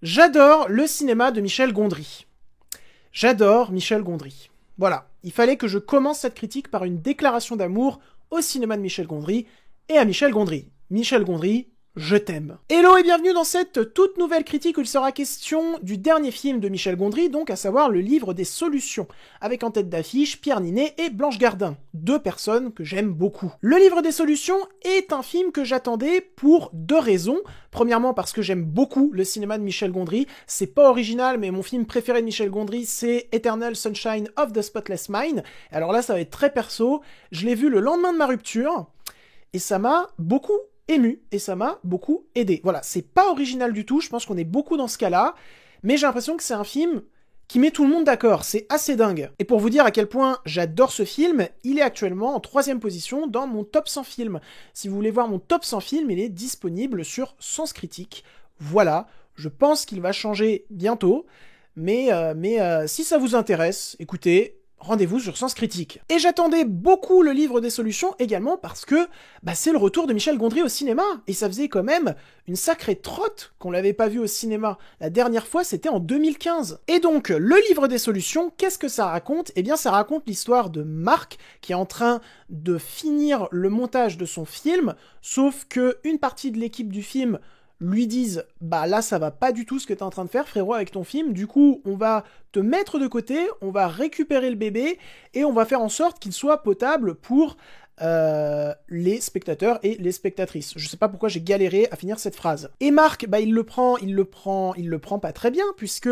J'adore le cinéma de Michel Gondry. J'adore Michel Gondry. Voilà, il fallait que je commence cette critique par une déclaration d'amour au cinéma de Michel Gondry et à Michel Gondry. Michel Gondry, je t'aime. Hello et bienvenue dans cette toute nouvelle critique où il sera question du dernier film de Michel Gondry, donc à savoir le livre des solutions, avec en tête d'affiche Pierre Ninet et Blanche Gardin, deux personnes que j'aime beaucoup. Le livre des solutions est un film que j'attendais pour deux raisons. Premièrement parce que j'aime beaucoup le cinéma de Michel Gondry, c'est pas original mais mon film préféré de Michel Gondry c'est Eternal Sunshine of the Spotless Mind. Alors là ça va être très perso, je l'ai vu le lendemain de ma rupture, et ça m'a beaucoup ému, et ça m'a beaucoup aidé. Voilà, c'est pas original du tout, je pense qu'on est beaucoup dans ce cas-là, mais j'ai l'impression que c'est un film qui met tout le monde d'accord, c'est assez dingue. Et pour vous dire à quel point j'adore ce film, il est actuellement en 3ème position dans mon top 100 films. Si vous voulez voir mon top 100 films, il est disponible sur Sens Critique. Voilà, je pense qu'il va changer bientôt, mais si ça vous intéresse, écoutez, rendez-vous sur Sens Critique. Et j'attendais beaucoup le livre des solutions également parce que c'est le retour de Michel Gondry au cinéma. Et ça faisait quand même une sacrée trotte qu'on l'avait pas vu au cinéma. La dernière fois, c'était en 2015. Et donc, le livre des solutions, qu'est-ce que ça raconte ? Eh bien, ça raconte l'histoire de Marc qui est en train de finir le montage de son film, sauf que une partie de l'équipe du film lui disent « Bah là, ça va pas du tout ce que t'es en train de faire, frérot, avec ton film. Du coup, on va te mettre de côté, on va récupérer le bébé et on va faire en sorte qu'il soit potable pour les spectateurs et les spectatrices. » Je sais pas pourquoi j'ai galéré à finir cette phrase. Et Marc, il le prend pas très bien puisque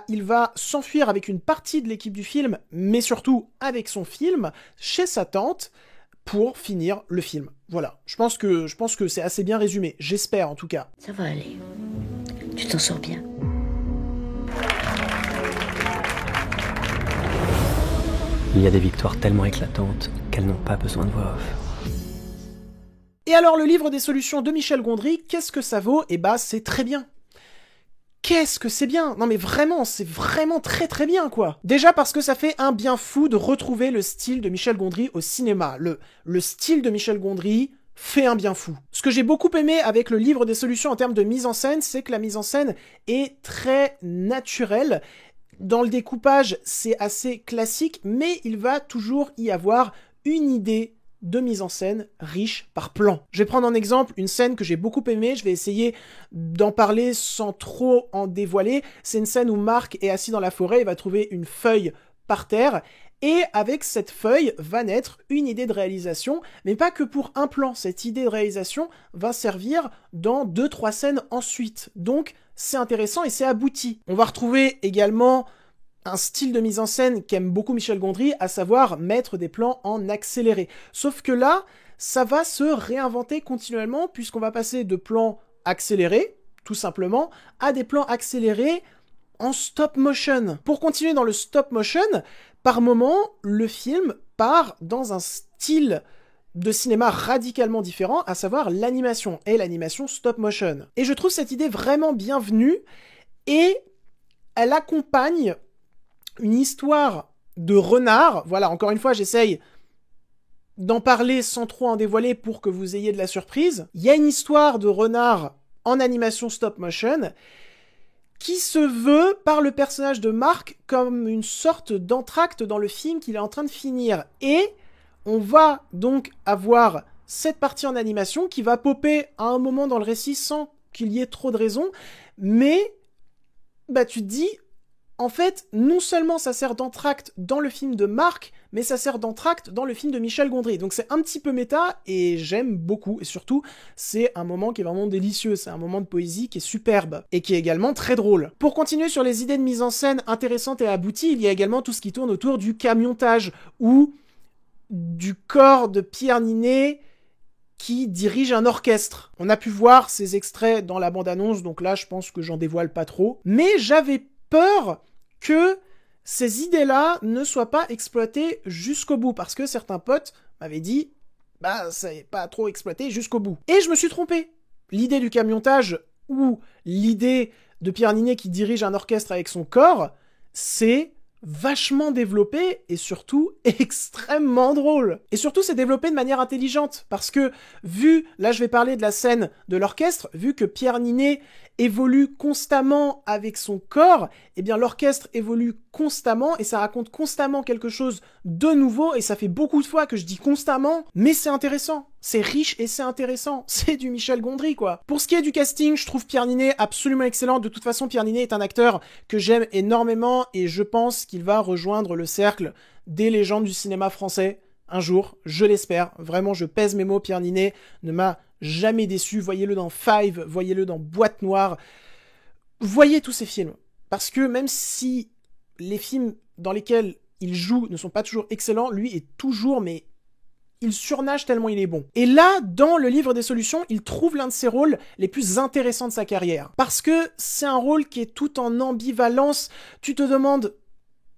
il va s'enfuir avec une partie de l'équipe du film, mais surtout avec son film, chez sa tante, pour finir le film. Voilà, je pense que c'est assez bien résumé, j'espère en tout cas. Ça va aller, tu t'en sors bien. Il y a des victoires tellement éclatantes qu'elles n'ont pas besoin de voix off. Et alors le livre des solutions de Michel Gondry, qu'est-ce que ça vaut ? C'est très bien. Qu'est-ce que c'est bien ? Non mais vraiment, c'est vraiment très très bien quoi. Déjà parce que ça fait un bien fou de retrouver le style de Michel Gondry au cinéma. Le style de Michel Gondry fait un bien fou. Ce que j'ai beaucoup aimé avec le livre des solutions en termes de mise en scène, c'est que la mise en scène est très naturelle. Dans le découpage, c'est assez classique, mais il va toujours y avoir une idée de mise en scène riche par plan. Je vais prendre en exemple une scène que j'ai beaucoup aimée, je vais essayer d'en parler sans trop en dévoiler. C'est une scène où Marc est assis dans la forêt, il va trouver une feuille par terre, et avec cette feuille va naître une idée de réalisation, mais pas que pour un plan. Cette idée de réalisation va servir dans 2-3 scènes ensuite. Donc c'est intéressant et c'est abouti. On va retrouver également un style de mise en scène qu'aime beaucoup Michel Gondry, à savoir mettre des plans en accéléré. Sauf que là, ça va se réinventer continuellement, puisqu'on va passer de plans accélérés, tout simplement, à des plans accélérés en stop motion. Pour continuer dans le stop motion, par moment, le film part dans un style de cinéma radicalement différent, à savoir l'animation, et l'animation stop motion. Et je trouve cette idée vraiment bienvenue, et elle accompagne une histoire de renard. Voilà, encore une fois, j'essaye d'en parler sans trop en dévoiler pour que vous ayez de la surprise. Il y a une histoire de renard en animation stop motion qui se veut par le personnage de Marc comme une sorte d'entracte dans le film qu'il est en train de finir. Et on va donc avoir cette partie en animation qui va popper à un moment dans le récit sans qu'il y ait trop de raisons, mais tu te dis, en fait, non seulement ça sert d'entracte dans le film de Marc, mais ça sert d'entracte dans le film de Michel Gondry. Donc c'est un petit peu méta, et j'aime beaucoup. Et surtout, c'est un moment qui est vraiment délicieux. C'est un moment de poésie qui est superbe, et qui est également très drôle. Pour continuer sur les idées de mise en scène intéressantes et abouties, il y a également tout ce qui tourne autour du camiontage, ou du corps de Pierre Ninet qui dirige un orchestre. On a pu voir ces extraits dans la bande-annonce, donc là, je pense que j'en dévoile pas trop. Mais j'avais peur que ces idées-là ne soient pas exploitées jusqu'au bout, parce que certains potes m'avaient dit ça n'est pas trop exploité jusqu'au bout. Et je me suis trompé. L'idée du camiontage, ou l'idée de Pierre Ninet qui dirige un orchestre avec son corps, c'est vachement développé et surtout extrêmement drôle. Et surtout, c'est développé de manière intelligente, parce que là je vais parler de la scène de l'orchestre, vu que Pierre Ninet évolue constamment avec son corps, eh bien l'orchestre évolue constamment et ça raconte constamment quelque chose de nouveau et ça fait beaucoup de fois que je dis constamment, mais c'est intéressant, c'est riche et c'est intéressant, c'est du Michel Gondry quoi. Pour ce qui est du casting, je trouve Pierre Ninet absolument excellent, de toute façon Pierre Ninet est un acteur que j'aime énormément et je pense qu'il va rejoindre le cercle des légendes du cinéma français un jour, je l'espère, vraiment je pèse mes mots, Pierre Ninet ne m'a jamais déçu, voyez-le dans Five, voyez-le dans Boîte Noire, voyez tous ces films, parce que même si les films dans lesquels il joue ne sont pas toujours excellents, lui est toujours, mais il surnage tellement il est bon. Et là, dans le livre des solutions, il trouve l'un de ses rôles les plus intéressants de sa carrière, parce que c'est un rôle qui est tout en ambivalence, tu te demandes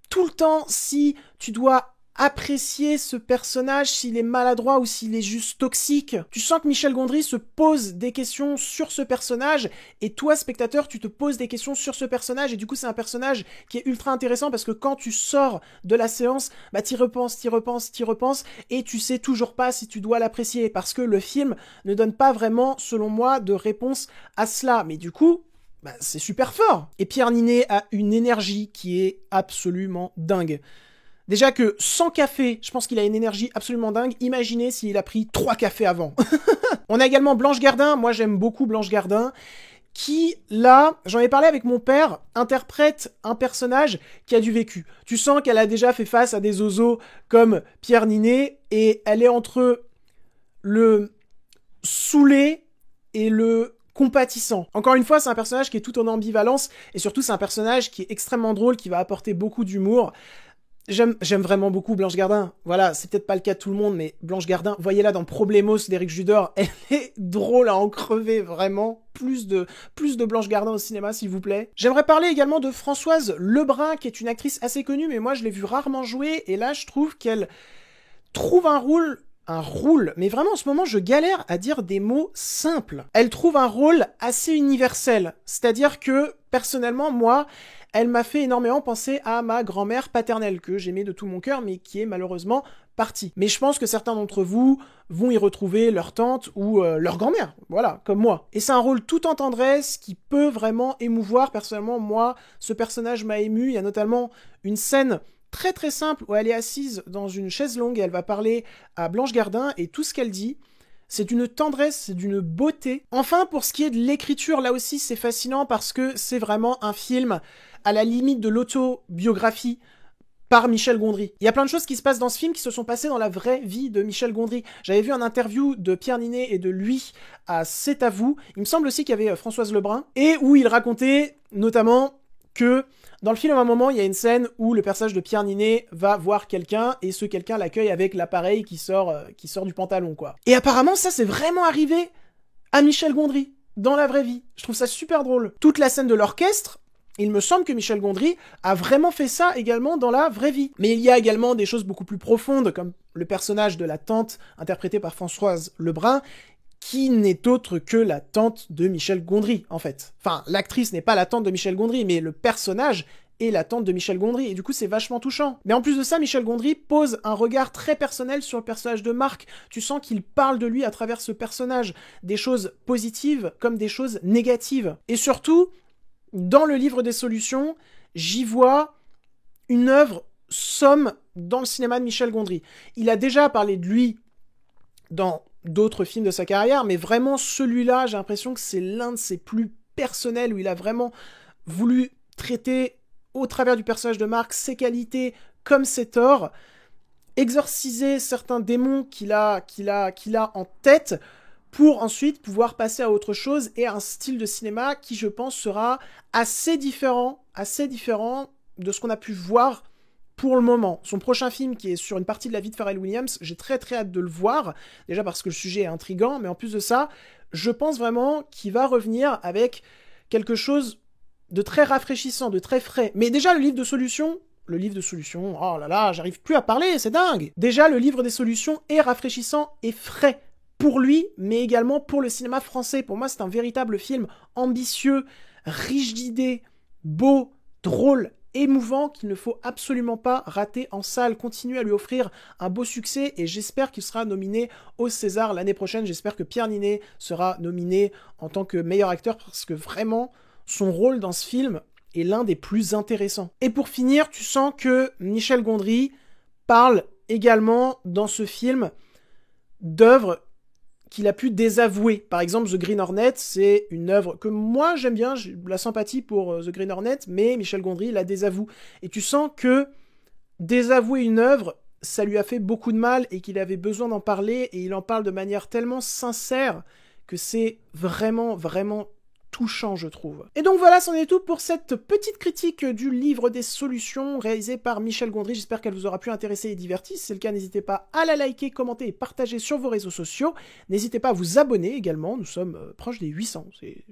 tout le temps si tu dois apprécier ce personnage, s'il est maladroit ou s'il est juste toxique. Tu sens que Michel Gondry se pose des questions sur ce personnage, et toi, spectateur, tu te poses des questions sur ce personnage, et du coup, c'est un personnage qui est ultra intéressant, parce que quand tu sors de la séance, bah t'y repenses, et tu sais toujours pas si tu dois l'apprécier, parce que le film ne donne pas vraiment, selon moi, de réponse à cela. Mais du coup, bah, c'est super fort. Et Pierre Ninet a une énergie qui est absolument dingue. Déjà que sans café, je pense qu'il a une énergie absolument dingue. Imaginez s'il a pris 3 cafés avant. On a également Blanche Gardin. Moi, j'aime beaucoup Blanche Gardin. Qui, là, j'en ai parlé avec mon père, interprète un personnage qui a du vécu. Tu sens qu'elle a déjà fait face à des osos comme Pierre Ninet. Et elle est entre le saoulé et le compatissant. Encore une fois, c'est un personnage qui est tout en ambivalence. Et surtout, c'est un personnage qui est extrêmement drôle, qui va apporter beaucoup d'humour. J'aime vraiment beaucoup Blanche Gardin. Voilà, c'est peut-être pas le cas de tout le monde, mais Blanche Gardin, voyez-la dans Problemos d'Éric Judor, elle est drôle à en crever, vraiment. Plus de Blanche Gardin au cinéma, s'il vous plaît. J'aimerais parler également de Françoise Lebrun, qui est une actrice assez connue, mais moi je l'ai vue rarement jouer, et là je trouve qu'elle trouve un rôle, mais vraiment en ce moment je galère à dire des mots simples. Elle trouve un rôle assez universel, c'est-à-dire que, personnellement, moi, elle m'a fait énormément penser à ma grand-mère paternelle, que j'aimais de tout mon cœur, mais qui est malheureusement partie. Mais je pense que certains d'entre vous vont y retrouver leur tante ou leur grand-mère, voilà, comme moi. Et c'est un rôle tout en tendresse qui peut vraiment émouvoir. Personnellement, moi, ce personnage m'a ému. Il y a notamment une scène très très simple où elle est assise dans une chaise longue et elle va parler à Blanche Gardin, et tout ce qu'elle dit, c'est d'une tendresse, c'est d'une beauté. Enfin, pour ce qui est de l'écriture, là aussi c'est fascinant parce que c'est vraiment un film à la limite de l'autobiographie par Michel Gondry. Il y a plein de choses qui se passent dans ce film qui se sont passées dans la vraie vie de Michel Gondry. J'avais vu un interview de Pierre Ninet et de lui à C'est à vous. Il me semble aussi qu'il y avait Françoise Lebrun, et où il racontait notamment que dans le film, à un moment, il y a une scène où le personnage de Pierre Ninet va voir quelqu'un, et ce quelqu'un l'accueille avec l'appareil qui sort du pantalon, quoi. Et apparemment, ça, c'est vraiment arrivé à Michel Gondry, dans la vraie vie. Je trouve ça super drôle. Toute la scène de l'orchestre, il me semble que Michel Gondry a vraiment fait ça également dans la vraie vie. Mais il y a également des choses beaucoup plus profondes, comme le personnage de la tante, interprété par Françoise Lebrun, qui n'est autre que la tante de Michel Gondry, en fait. Enfin, l'actrice n'est pas la tante de Michel Gondry, mais le personnage est la tante de Michel Gondry, et du coup c'est vachement touchant. Mais en plus de ça, Michel Gondry pose un regard très personnel sur le personnage de Marc. Tu sens qu'il parle de lui à travers ce personnage, des choses positives comme des choses négatives. Et surtout, dans le livre des solutions, j'y vois une œuvre somme dans le cinéma de Michel Gondry. Il a déjà parlé de lui dans d'autres films de sa carrière, mais vraiment celui-là, j'ai l'impression que c'est l'un de ses plus personnels, où il a vraiment voulu traiter, au travers du personnage de Marc, ses qualités comme ses torts, exorciser certains démons qu'il a en tête, pour ensuite pouvoir passer à autre chose, et à un style de cinéma qui, je pense, sera assez différent de ce qu'on a pu voir pour le moment. Son prochain film, qui est sur une partie de la vie de Pharrell Williams, j'ai très très hâte de le voir, déjà parce que le sujet est intriguant, mais en plus de ça, je pense vraiment qu'il va revenir avec quelque chose de très rafraîchissant, de très frais. Mais déjà, le livre de solutions, oh là là, j'arrive plus à parler, c'est dingue. Déjà, le livre des solutions est rafraîchissant et frais pour lui, mais également pour le cinéma français. Pour moi, c'est un véritable film ambitieux, riche d'idées, beau, drôle, émouvant qu'il ne faut absolument pas rater en salle. Continuez à lui offrir un beau succès et j'espère qu'il sera nominé au César l'année prochaine. J'espère que Pierre Niney sera nominé en tant que meilleur acteur parce que vraiment, son rôle dans ce film est l'un des plus intéressants. Et pour finir, tu sens que Michel Gondry parle également dans ce film d'œuvres qu'il a pu désavouer. Par exemple, The Green Hornet, c'est une œuvre que moi j'aime bien, j'ai de la sympathie pour The Green Hornet, mais Michel Gondry la désavoue. Et tu sens que désavouer une œuvre, ça lui a fait beaucoup de mal et qu'il avait besoin d'en parler, et il en parle de manière tellement sincère que c'est vraiment, vraiment touchant, je trouve. Et donc voilà, c'en est tout pour cette petite critique du livre des solutions réalisé par Michel Gondry. J'espère qu'elle vous aura pu intéresser et divertir. Si c'est le cas, n'hésitez pas à la liker, commenter et partager sur vos réseaux sociaux. N'hésitez pas à vous abonner également. Nous sommes proches des 800.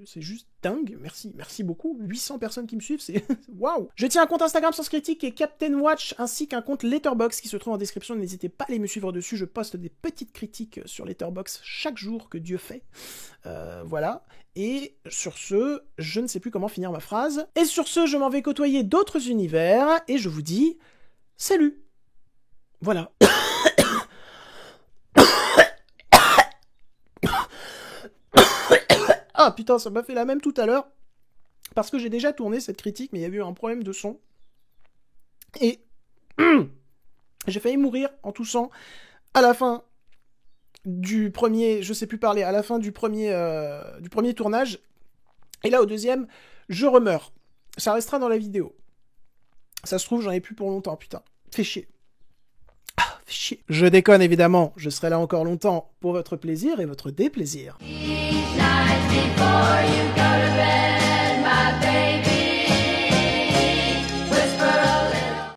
C'est juste dingue. Merci beaucoup. 800 personnes qui me suivent, c'est waouh. Je tiens un compte Instagram Sens Critique et Captain Watch, ainsi qu'un compte Letterboxd qui se trouve en description. N'hésitez pas à aller me suivre dessus. Je poste des petites critiques sur Letterboxd chaque jour que Dieu fait. Voilà. Et sur ce, je ne sais plus comment finir ma phrase. Et sur ce, je m'en vais côtoyer d'autres univers, et je vous dis salut. Voilà. Ah putain, ça m'a fait la même tout à l'heure, parce que j'ai déjà tourné cette critique, mais il y a eu un problème de son. Et j'ai failli mourir en toussant à la fin du premier, je sais plus parler, à la fin du premier tournage, et là au deuxième, je remeurs. Ça restera dans la vidéo. Ça se trouve, j'en ai plus pour longtemps, putain. Fait chier. Ah, fait chier. Je déconne évidemment, je serai là encore longtemps pour votre plaisir et votre déplaisir.